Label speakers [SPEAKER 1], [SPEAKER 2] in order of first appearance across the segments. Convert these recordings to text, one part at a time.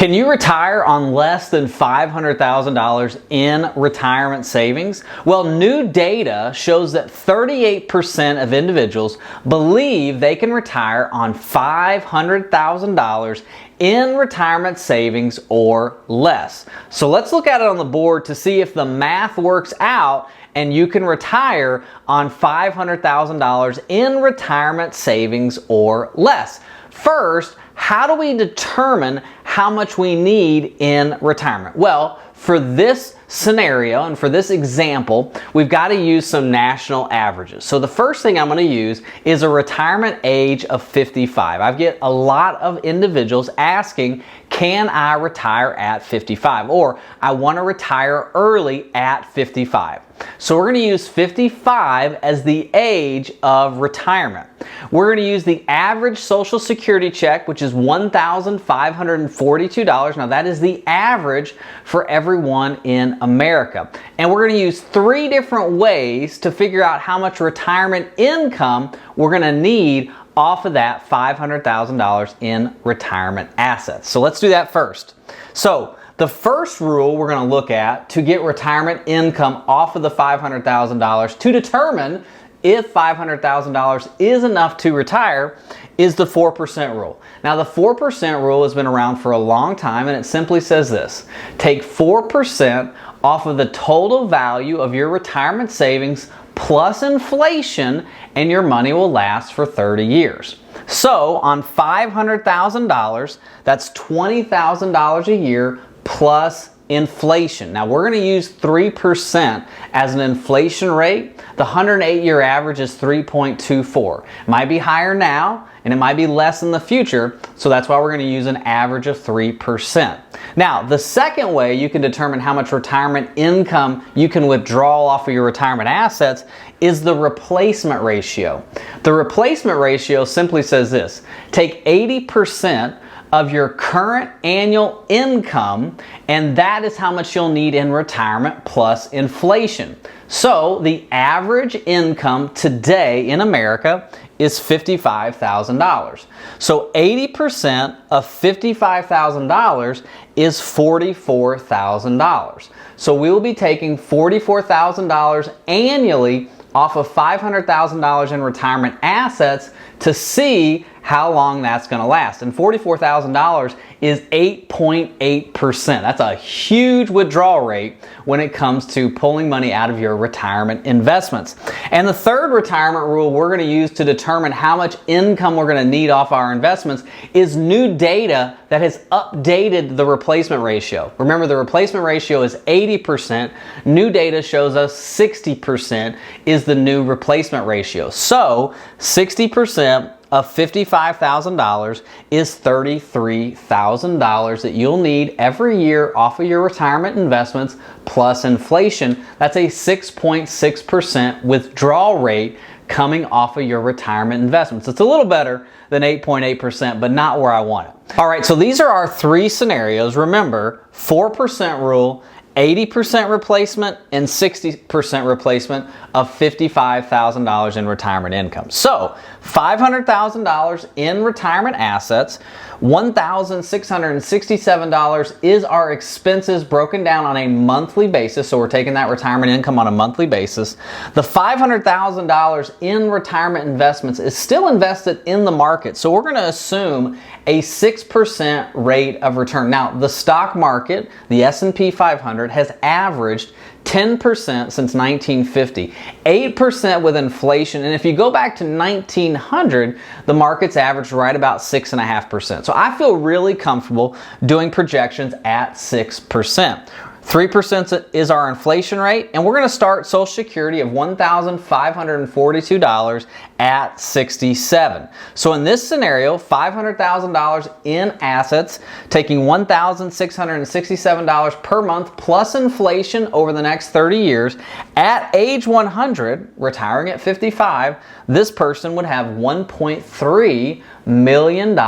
[SPEAKER 1] Can you retire on less than $500,000 in retirement savings? Well, new data shows that 38% of individuals believe they can retire on $500,000 in retirement savings or less. So let's look at it on the board to see if the math works out and you can retire on $500,000 in retirement savings or less. First, how do we determine how much we need in retirement? Well, for this scenario and for this example, we've got to use some national averages. So the first thing I'm going to use is a retirement age of 55. I get a lot of individuals asking, can I retire at 55? Or I want to retire early at 55. So we're going to use 55 as the age of retirement. We're going to use the average Social Security check, which is $1,542. Now that is the average for everyone in America. And we're going to use 3 different ways to figure out how much retirement income we're going to need off of that $500,000 in retirement assets. So let's do that first. So the first rule we're going to look at to get retirement income off of the $500,000 to determine if $500,000 is enough to retire is the 4% rule. Now the 4% rule has been around for a long time, and it simply says this: take 4% off of the total value of your retirement savings plus inflation, and your money will last for 30 years. So on $500,000, that's $20,000 a year plus inflation. Now we're going to use 3% as an inflation rate. The 108-year average is 3.24. It might be higher now and it might be less in the future, so that's why we're going to use an average of 3%. Now, the second way you can determine how much retirement income you can withdraw off of your retirement assets is the replacement ratio. The replacement ratio simply says this: take 80% of your current annual income, and that is how much you'll need in retirement plus inflation. So the average income today in America is $55,000. So 80% of $55,000 is $44,000. So we will be taking $44,000 annually off of $500,000 in retirement assets to see how long that's going to last. And $44,000 is 8.8%. That's a huge withdrawal rate when it comes to pulling money out of your retirement investments. And the third retirement rule we're going to use to determine how much income we're going to need off our investments is new data that has updated the replacement ratio. Remember, the replacement ratio is 80%. New data shows us 60% is the new replacement ratio. So 60% of $55,000 is $33,000 that you'll need every year off of your retirement investments plus inflation. That's a 6.6% withdrawal rate coming off of your retirement investments. It's a little better than 8.8%, but not where I want it. All right, so these are our 3 scenarios. Remember, 4% rule, 80% replacement, and 60% replacement of $55,000 in retirement income. So $500,000 in retirement assets, $1,667 is our expenses broken down on a monthly basis. So we're taking that retirement income on a monthly basis. The $500,000 in retirement investments is still invested in the market. So we're going to assume a 6% rate of return. Now, the stock market, the S&P 500, has averaged 10% since 1950, 8% with inflation, and if you go back to 1900, the market's averaged right about 6.5%. So I feel really comfortable doing projections at 6%. 3% is our inflation rate, and we're going to start Social Security of $1,542 at 67. So in this scenario, $500,000 in assets, taking $1,667 per month plus inflation over the next 30 years. At age 100, retiring at 55, this person would have $1.3 million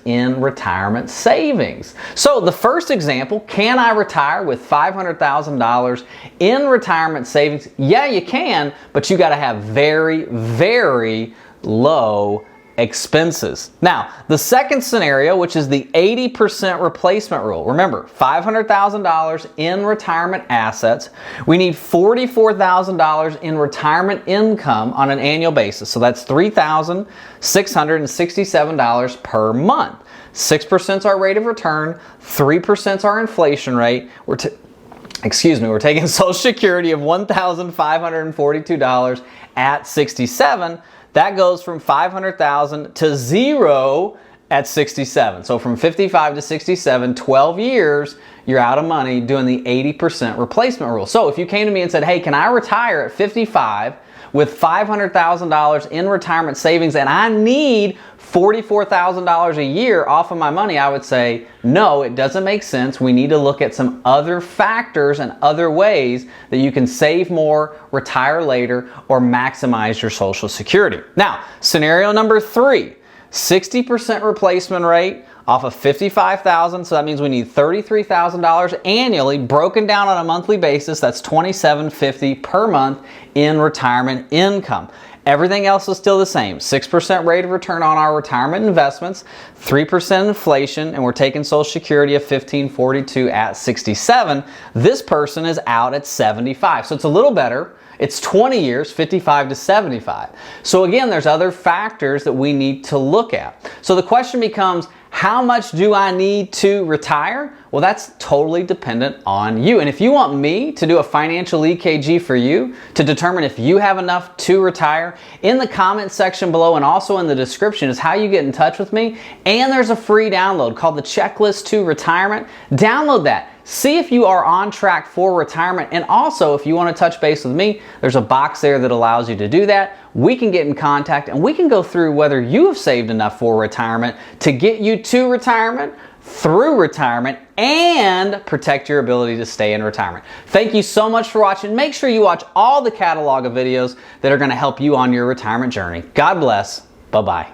[SPEAKER 1] in retirement savings. So the first example, can I retire with $500,000 in retirement savings? Yeah, you can, but you got to have very, very low expenses. Now, the second scenario, which is the 80% replacement rule. Remember, $500,000 in retirement assets. We need $44,000 in retirement income on an annual basis. So that's $3,667 per month. 6% is our rate of return, 3% is our inflation rate. We're taking Social Security of $1,542 at 67. That goes from $500,000 to zero at 67. So from 55 to 67, 12 years, you're out of money doing the 80% replacement rule. So if you came to me and said, hey, can I retire at 55 with $500,000 in retirement savings and I need $44,000 a year off of my money, I would say, no, it doesn't make sense. We need to look at some other factors and other ways that you can save more, retire later, or maximize your Social Security. Now, scenario number 3, 60% replacement rate off of $55,000, so that means we need $33,000 annually, broken down on a monthly basis. That's $2,750 per month in retirement income. Everything else is still the same. 6% rate of return on our retirement investments, 3% inflation, and we're taking Social Security of $1,542 at 67. This person is out at 75. So it's a little better. It's 20 years, 55 to 75. So again, there's other factors that we need to look at. So the question becomes, how much do I need to retire? Well, that's totally dependent on you. And if you want me to do a financial EKG for you to determine if you have enough to retire, in the comment section below and also in the description is how you get in touch with me. And there's a free download called the Checklist to Retirement. Download that. See if you are on track for retirement. And also, if you want to touch base with me, there's a box there that allows you to do that. We can get in contact and we can go through whether you have saved enough for retirement to get you to retirement, through retirement, and protect your ability to stay in retirement. Thank you so much for watching. Make sure you watch all the catalog of videos that are going to help you on your retirement journey. God bless. Bye-bye.